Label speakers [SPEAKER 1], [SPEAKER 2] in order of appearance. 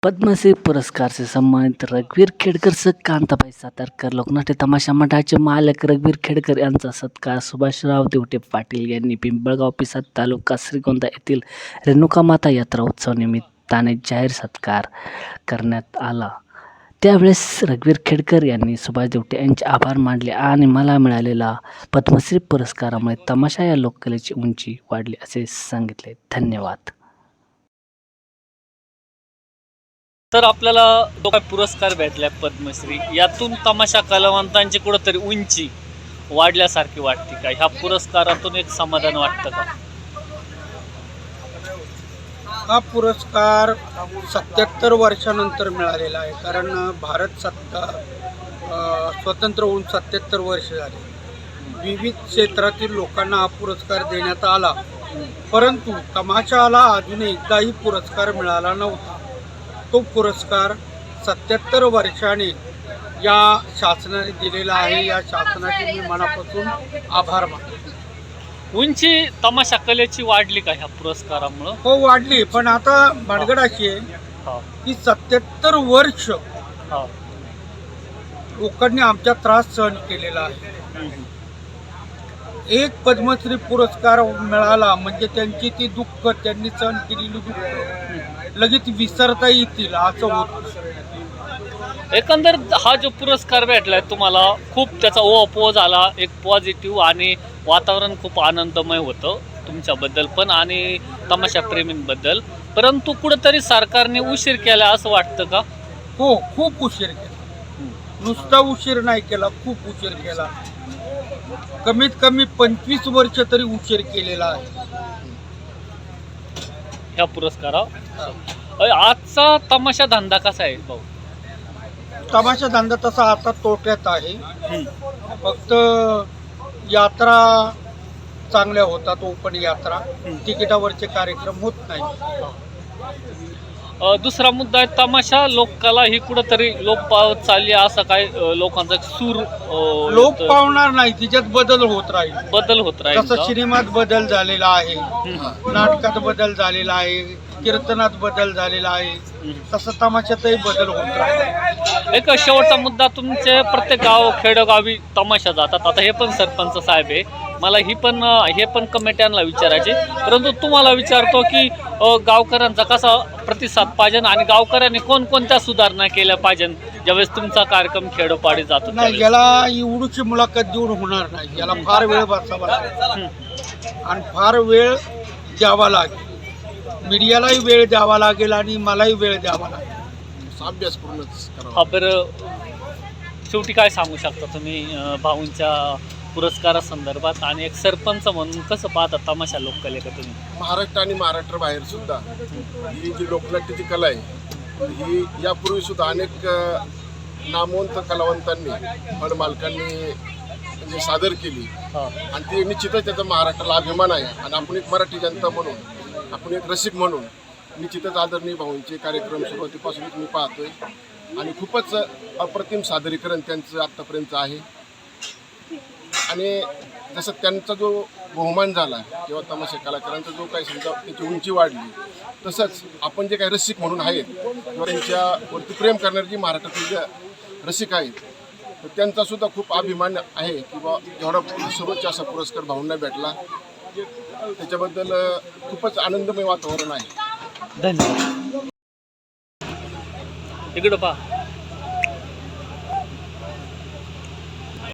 [SPEAKER 1] पद्मश्री पुरस्कार से सम्मानित रघुवीर खेडकर सर कांताबाई सातारकर लोकनाट्य तमाशा मंडळाचे मालक रघुवीर खेडकर यांचा सत्कार सुभाषराव देवटे पाटील यांनी पिंपळगाव पिसाद तालुका श्रीगोंदा येथील रेणुकामाता यात्रा उत्सव निमित्ताने जाहीर सत्कार करण्यात आला। त्यावेळेस रघुवीर खेडकर यांनी सुभाष देवटे यांचे आभार मानले आणि मला मिळालेला पद्मश्री पुरस्कारामुळे तमाशा या लोककलेची उंची वाढली असे सांगितले। धन्यवाद।
[SPEAKER 2] तर आपल्याला जो काय पुरस्कार भेटलाय पद्मश्री, यातून तमाशा कलावंतांची कुठंतरी उंची वाढल्यासारखी वाटते का? ह्या पुरस्कारातून एक समाधान वाटतं का?
[SPEAKER 3] हा पुरस्कार 77 वर्षानंतर मिळालेला आहे, कारण भारत स्वतंत्र होऊन 77 वर्ष झाले। विविध क्षेत्रातील लोकांना हा पुरस्कार देण्यात आला, परंतु तमाशाला अजून एकदाही पुरस्कार मिळाला नव्हता। तो पुरस्कार 77 वर्षांनी या शासनाने दिलेला आहे। या शासनाचे मी मनापासून आभार मानतो।
[SPEAKER 2] उंची तमाशा कलेची वाढली का ह्या पुरस्कारामुळं?
[SPEAKER 3] हो, वाढली, पण आता भानगड अशी आहे की 77 वर्ष लोकांनी आमचा त्रास सहन केलेला आहे। एक पद्मश्री पुरस्कार मिळाला म्हणजे त्यांची ती दुःख, त्यांनी सहन केलेली दुःख लगेच विसरता येतील असं होत।
[SPEAKER 2] एकंदर हा जो पुरस्कार भेटलाय तुम्हाला, खूप त्याचा ओपो झाला, एक पॉझिटिव्ह आणि वातावरण खूप आनंदमय होतं तुमच्याबद्दल पण आणि तमाशा प्रेमींबद्दल, परंतु कुठंतरी सरकारने उशीर केला असं वाटतं का?
[SPEAKER 3] हो, खूप उशीर केला। नुसता उशीर नाही केला, खूप उशीर केला। कमीत कमी 25 वर्ष तरी उशीर केलेला आहे
[SPEAKER 2] ह्या पुरस्कारावर। आजचा तमाशा धंदा कसा आहे भाऊ?
[SPEAKER 3] तमाशा धंदा तसा आता तोट्यात आहे। फक्त यात्रा चांगल्या होतात, ओपन यात्रा, तिकिटावरचे कार्यक्रम होत नाही।
[SPEAKER 2] दुसरा मुद्दा आहे, तमाशा लोककला ही कुठंतरी लोप पावत चालली, असा काय लोकांचा सूर
[SPEAKER 3] लोप पावणार नाही, तिच्यात बदल होत राहील। जसं सिनेमात बदल झालेला आहे, नाटकात बदल झालेला आहे, कीर्तनात बदल झालेला आहे, तसं तमाशातही बदल होत राहील।
[SPEAKER 2] एक शेवटचा मुद्दा, तुमचे प्रत्येक गाव खेडोगावी तमाशा जातात, आता हे पण सरपंच साहेब आहे, मला हे पण कमिट्यांना विचारायचे, परंतु तुम्हाला विचारतो की गावकऱ्यांचा कसा प्रतिसाद पाहिजे आणि गावकऱ्यांनी कोणकोणत्या सुधारणा केल्या पाहिजे ज्यावेळेस तुमचा कार्यक्रम खेडोपाडी जातो?
[SPEAKER 3] नाही, याला एवढीची मुलाखत देऊन होणार नाही, याला फार वेळ बसावा लागेल आणि फार वेळ द्यावा लागेल। मीडियालाही वेळ द्यावा लागेल आणि मलाही वेळ द्यावा लागेल, अभ्यास पूर्णच करावा।
[SPEAKER 2] बरं, शेवटी काय सांगू शकता तुम्ही भाऊंच्या पुरस्कारासंदर्भात आणि एक सरपंच म्हणून कसं पाहता तमाशा लोककलेकडे तुम्ही?
[SPEAKER 4] महाराष्ट्र आणि महाराष्ट्राबाहेर सुद्धा ही जी लोकनाट्याची कला आहे ही यापूर्वी सुद्धा अनेक नामवंत कलावंतांनी, फड मालकांनी म्हणजे सादर केली आणि ती निश्चितच त्याचा महाराष्ट्राला अभिमान आहे। आणि आपण एक मराठी जनता म्हणून, आपण एक रसिक म्हणून निश्चितच आदरणीय भाऊंचे कार्यक्रम सुरुवातीपासूनच मी पाहतोय आणि खूपच अप्रतिम सादरीकरण त्यांचं आत्तापर्यंत आहे। आणि जसं त्यांचा जो बहुमान झाला किंवा तमाशा कलाकारांचा जो काही समजा त्याची उंची वाढली, तसंच आपण जे काही रसिक म्हणून आहेत किंवा त्यांच्यावरती प्रेम करणारे जे महाराष्ट्रातील जे रसिक आहेत, तर त्यांचासुद्धा खूप अभिमान आहे की बा एवढा सर्वोच्च असा पुरस्कार भाऊंना भेटला, त्याच्याबद्दल खूपच आनंदमय वातावरण आहे।
[SPEAKER 2] धन्यवाद। इकडं पहा।